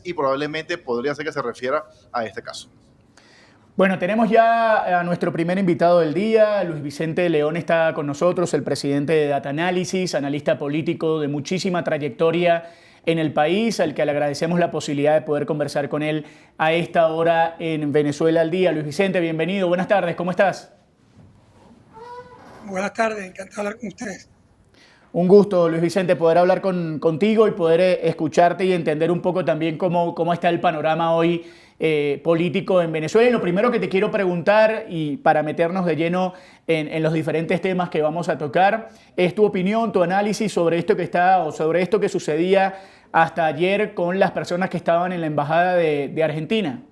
y probablemente podría ser que se refiera a este caso. Bueno, tenemos ya a nuestro primer invitado del día. Luis Vicente León está con nosotros, el presidente de Data Analysis, analista político de muchísima trayectoria en el país, al que le agradecemos la posibilidad de poder conversar con él a esta hora en Venezuela al día. Luis Vicente, bienvenido. Buenas tardes, ¿cómo estás? Buenas tardes, encantado de hablar con ustedes. Un gusto, Luis Vicente, poder hablar contigo y poder escucharte y entender un poco también cómo está el panorama hoy político en Venezuela. Y lo primero que te quiero preguntar, y para meternos de lleno en los diferentes temas que vamos a tocar, es tu opinión, tu análisis sobre esto que está o sobre esto que sucedía hasta ayer con las personas que estaban en la embajada de Argentina.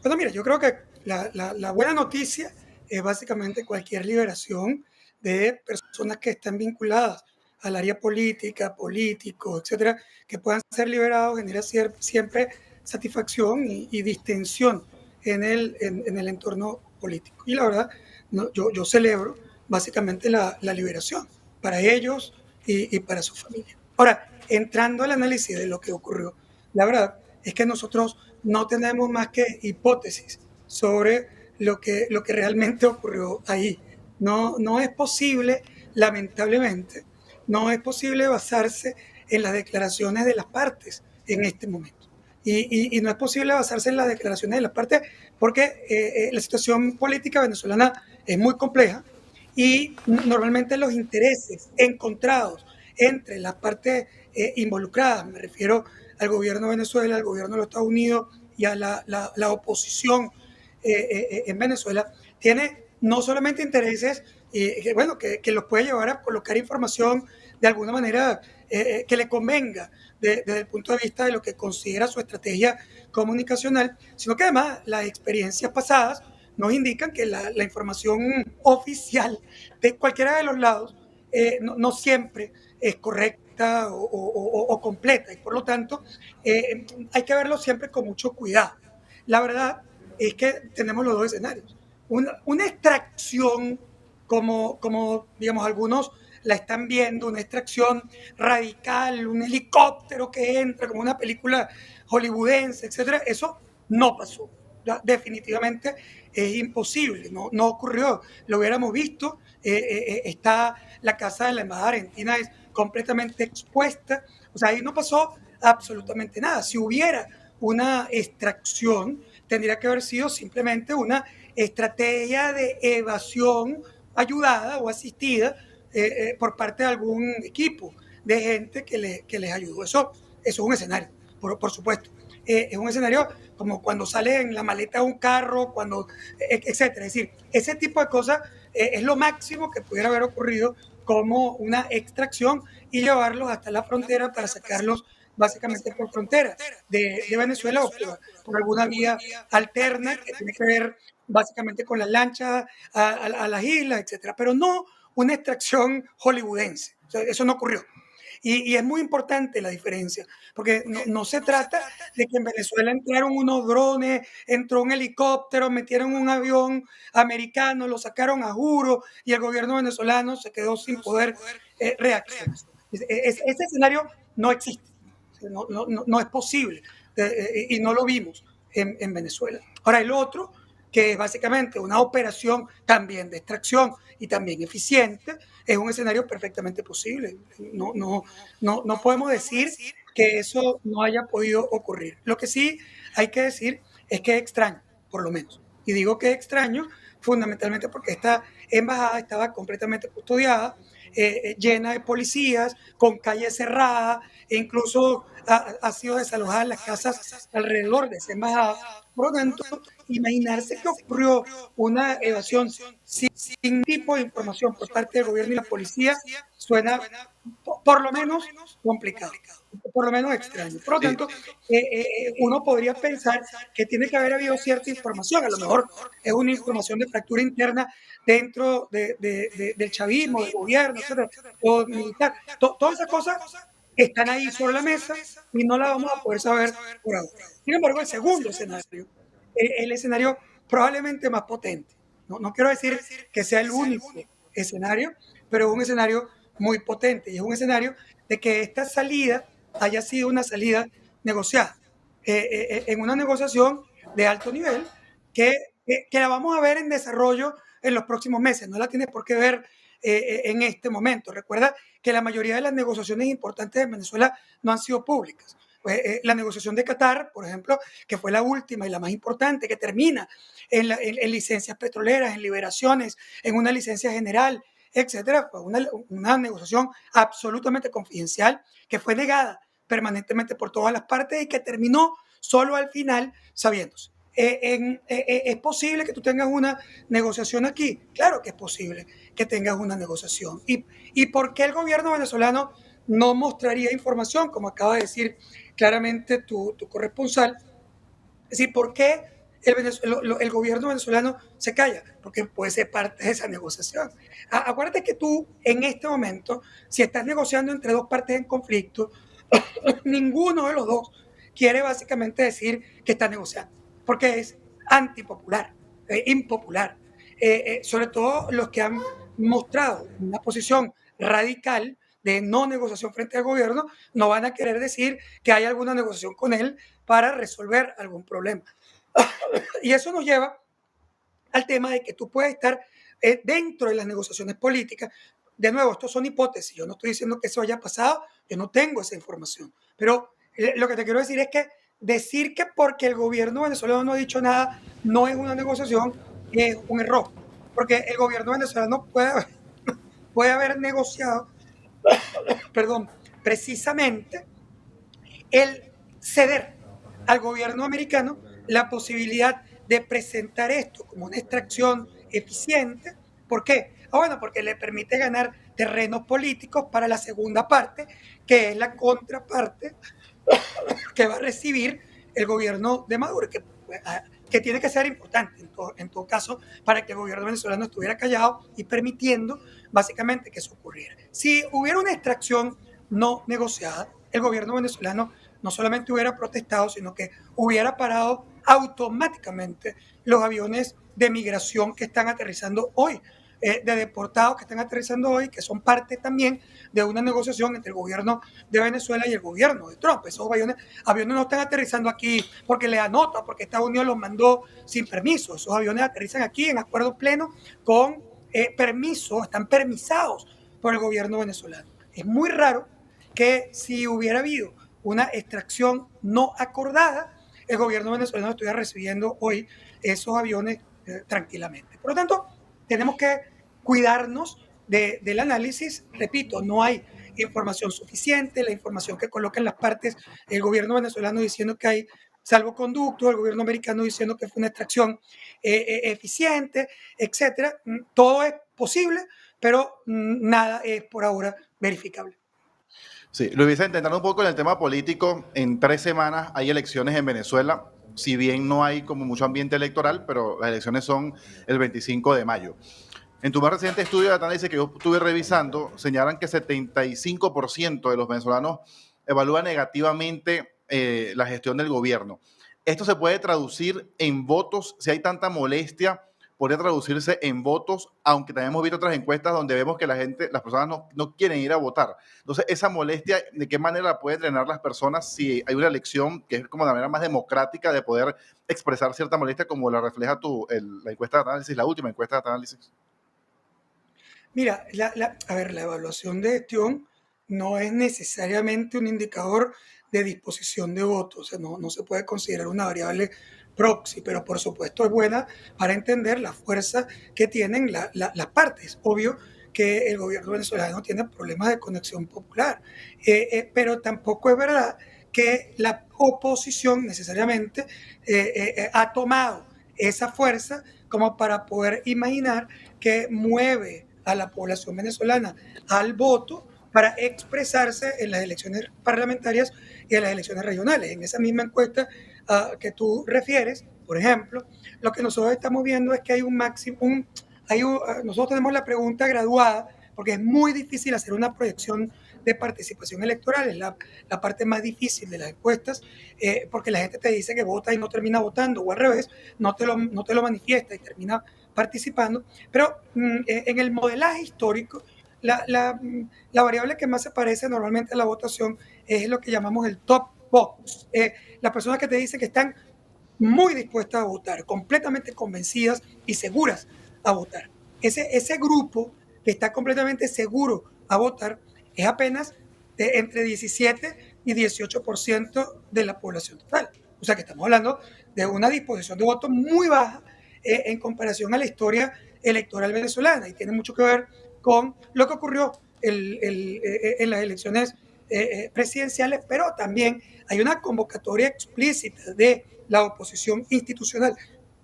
Bueno, mira, yo creo que la buena noticia es básicamente cualquier liberación de personas que están vinculadas al área política, políticos, etcétera, que puedan ser liberados, genera siempre satisfacción y distensión en el entorno político. Y la verdad, yo celebro básicamente la liberación para ellos y para su familia. Ahora, entrando al análisis de lo que ocurrió, la verdad es que nosotros no tenemos más que hipótesis sobre lo que realmente ocurrió ahí. No es posible, lamentablemente, no es posible basarse en las declaraciones de las partes en este momento. Y no es posible basarse en las declaraciones de las partes porque la situación política venezolana es muy compleja y normalmente los intereses encontrados entre las partes involucradas, me refiero al gobierno de Venezuela, al gobierno de los Estados Unidos y a la oposición en Venezuela, tiene no solamente intereses que los puede llevar a colocar información de alguna manera que le convenga desde el punto de vista de lo que considera su estrategia comunicacional, sino que además las experiencias pasadas nos indican que la información oficial de cualquiera de los lados no siempre es correcta o completa y por lo tanto hay que verlo siempre con mucho cuidado. La verdad es que tenemos los dos escenarios. Una extracción como digamos algunos la están viendo, una extracción radical, un helicóptero que entra como una película hollywoodense, etcétera, eso no pasó. Definitivamente es imposible, no ocurrió, lo hubiéramos visto, está la casa de la embajada argentina es completamente expuesta, o sea, ahí no pasó absolutamente nada. Si hubiera una extracción, tendría que haber sido simplemente una estrategia de evasión ayudada o asistida por parte de algún equipo de gente que les ayudó. Eso es un escenario, por supuesto. Es un escenario como cuando sale en la maleta de un carro, etcétera. Es decir, ese tipo de cosas es lo máximo que pudiera haber ocurrido como una extracción y llevarlos hasta la frontera para sacarlos básicamente por frontera de Venezuela o por alguna vía alterna que tiene que ver básicamente con las lanchas a las islas, etcétera. Pero no una extracción hollywoodense. O sea, eso no ocurrió. Y es muy importante la diferencia, porque no se trata de que en Venezuela entraron unos drones, entró un helicóptero, metieron un avión americano, lo sacaron a juro y el gobierno venezolano se quedó sin poder reaccionar. Ese escenario no existe, no es posible y no lo vimos en Venezuela. Ahora, el otro, que es básicamente una operación también de extracción y también eficiente, es un escenario perfectamente posible. No podemos decir que eso no haya podido ocurrir. Lo que sí hay que decir es que es extraño, por lo menos. Y digo que es extraño fundamentalmente porque esta embajada estaba completamente custodiada, llena de policías, con calles cerradas, e incluso ha sido desalojadas las casas alrededor de esa embajada. Por lo tanto, imaginarse que ocurrió una evasión sin tipo de información por parte del gobierno y la policía suena por lo menos complicado, por lo menos extraño. Por lo tanto, uno podría pensar que tiene que haber habido cierta información, a lo mejor es una información de fractura interna dentro del chavismo, del gobierno, etcétera, o militar. Todas esas cosas están ahí sobre la mesa y no las vamos a poder saber por ahora. Sin embargo, el segundo escenario, el escenario probablemente más potente. No quiero decir que sea el único escenario, pero es un escenario muy potente y es un escenario de que esta salida haya sido una salida negociada, en una negociación de alto nivel que, que la vamos a ver en desarrollo en los próximos meses. No la tienes por qué ver en este momento. Recuerda que la mayoría de las negociaciones importantes de Venezuela no han sido públicas. La negociación de Qatar, por ejemplo, que fue la última y la más importante, que termina en licencias petroleras, en liberaciones, en una licencia general, etcétera, fue una negociación absolutamente confidencial que fue negada permanentemente por todas las partes y que terminó solo al final sabiéndose. ¿Es posible que tú tengas una negociación aquí? Claro que es posible que tengas una negociación. ¿Y por qué el gobierno venezolano no mostraría información, como acaba de decir claramente tu corresponsal? Es decir, ¿por qué el gobierno venezolano se calla? Porque puede ser parte de esa negociación. Acuérdate que tú, en este momento, si estás negociando entre dos partes en conflicto, ninguno de los dos quiere básicamente decir que está negociando, porque es antipopular, impopular. Sobre todo los que han mostrado una posición radical de no negociación frente al gobierno, no van a querer decir que hay alguna negociación con él para resolver algún problema. Y eso nos lleva al tema de que tú puedes estar dentro de las negociaciones políticas. De nuevo, esto son hipótesis, yo no estoy diciendo que eso haya pasado, yo no tengo esa información, pero lo que te quiero decir es que decir que porque el gobierno venezolano no ha dicho nada no es una negociación es un error, porque el gobierno venezolano puede haber negociado, perdón, precisamente el ceder al gobierno americano la posibilidad de presentar esto como una extracción eficiente. ¿Por qué? Bueno, porque le permite ganar terrenos políticos para la segunda parte, que es la contraparte que va a recibir el gobierno de Maduro, que tiene que ser importante en todo caso para que el gobierno venezolano estuviera callado y permitiendo básicamente que eso ocurriera. Si hubiera una extracción no negociada, el gobierno venezolano no solamente hubiera protestado, sino que hubiera parado automáticamente los aviones de migración que están aterrizando hoy, de deportados que están aterrizando hoy, que son parte también de una negociación entre el gobierno de Venezuela y el gobierno de Trump. Esos aviones no están aterrizando aquí porque les anota, porque Estados Unidos los mandó sin permiso. Esos aviones aterrizan aquí en acuerdo pleno con permiso, están permisados por el gobierno venezolano. Es muy raro que si hubiera habido una extracción no acordada, el gobierno venezolano estuviera recibiendo hoy esos aviones tranquilamente. Por lo tanto, tenemos que cuidarnos del análisis. Repito, no hay información suficiente, la información que colocan las partes, el gobierno venezolano diciendo que hay salvoconductos, el gobierno americano diciendo que fue una extracción eficiente, etcétera. Todo es posible, pero nada es por ahora verificable. Sí, Luis Vicente, entrando un poco en el tema político, en 3 semanas hay elecciones en Venezuela, si bien no hay como mucho ambiente electoral, pero las elecciones son el 25 de mayo. En tu más reciente estudio de análisis que yo estuve revisando, señalan que 75% de los venezolanos evalúan negativamente la gestión del gobierno. Esto se puede traducir en votos, si hay tanta molestia, podría traducirse en votos, aunque también hemos visto otras encuestas donde vemos que las personas no quieren ir a votar. Entonces, esa molestia, ¿de qué manera la puede drenar las personas si hay una elección que es como la manera más democrática de poder expresar cierta molestia, como la refleja la encuesta de análisis, la última encuesta de análisis? Mira, a ver, la evaluación de gestión no es necesariamente un indicador de disposición de votos, o sea, no se puede considerar una variable proxy, pero por supuesto es buena para entender la fuerza que tienen las partes. Obvio que el gobierno venezolano tiene problemas de conexión popular, pero tampoco es verdad que la oposición necesariamente ha tomado esa fuerza como para poder imaginar que mueve a la población venezolana al voto para expresarse en las elecciones parlamentarias y en las elecciones regionales. En esa misma encuesta que tú refieres, por ejemplo, lo que nosotros estamos viendo es que hay un máximo, nosotros tenemos la pregunta graduada, porque es muy difícil hacer una proyección de participación electoral, es la parte más difícil de las encuestas, porque la gente te dice que vota y no termina votando, o al revés, no te lo manifiesta y termina participando, pero en el modelaje histórico, la variable que más se parece normalmente a la votación es lo que llamamos el top votos. Las personas que te dicen que están muy dispuestas a votar, completamente convencidas y seguras a votar. Ese grupo que está completamente seguro a votar es apenas de entre 17 y 18% de la población total. O sea que estamos hablando de una disposición de voto muy baja en comparación a la historia electoral venezolana, y tiene mucho que ver con lo que ocurrió en las elecciones presidenciales, pero también hay una convocatoria explícita de la oposición institucional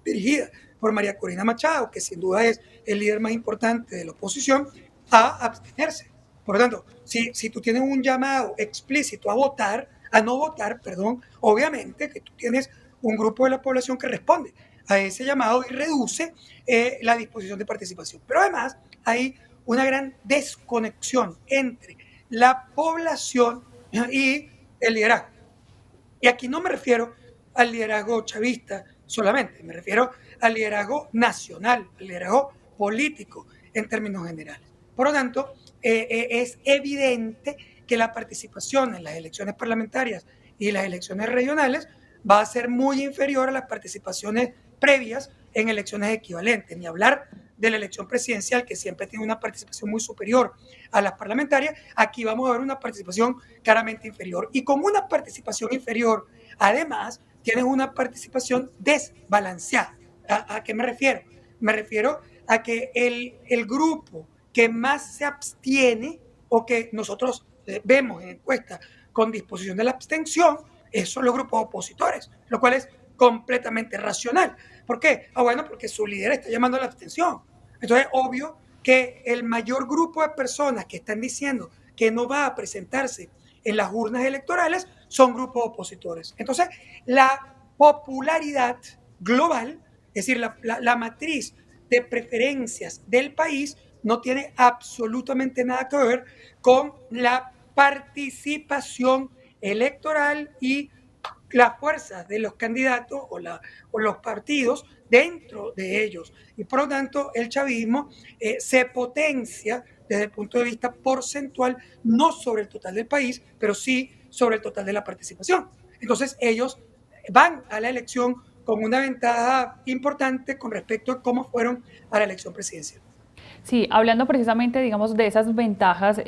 dirigida por María Corina Machado, que sin duda es el líder más importante de la oposición, a abstenerse. Por lo tanto, si tú tienes un llamado explícito a votar, a no votar, perdón, obviamente que tú tienes un grupo de la población que responde a ese llamado y reduce la disposición de participación. Pero además hay una gran desconexión entre la población y el liderazgo. Y aquí no me refiero al liderazgo chavista solamente, me refiero al liderazgo nacional, al liderazgo político en términos generales. Por lo tanto, es evidente que la participación en las elecciones parlamentarias y las elecciones regionales va a ser muy inferior a las participaciones previas en elecciones equivalentes, ni hablar de la elección presidencial, que siempre tiene una participación muy superior a las parlamentarias. Aquí vamos a ver una participación claramente inferior. Y con una participación inferior, además, tienes una participación desbalanceada. ¿A qué me refiero? Me refiero a que el grupo que más se abstiene, o que nosotros vemos en encuestas con disposición de la abstención, son los grupos opositores, lo cual es completamente racional. ¿Por qué? Bueno, porque su líder está llamando a la abstención. Entonces, obvio que el mayor grupo de personas que están diciendo que no va a presentarse en las urnas electorales son grupos opositores. Entonces, la popularidad global, es decir, la matriz de preferencias del país, no tiene absolutamente nada que ver con la participación electoral y las fuerzas de los candidatos o los partidos dentro de ellos. Y por lo tanto, el chavismo se potencia desde el punto de vista porcentual, no sobre el total del país, pero sí sobre el total de la participación. Entonces, ellos van a la elección con una ventaja importante con respecto a cómo fueron a la elección presidencial. Sí, hablando precisamente, digamos, de esas ventajas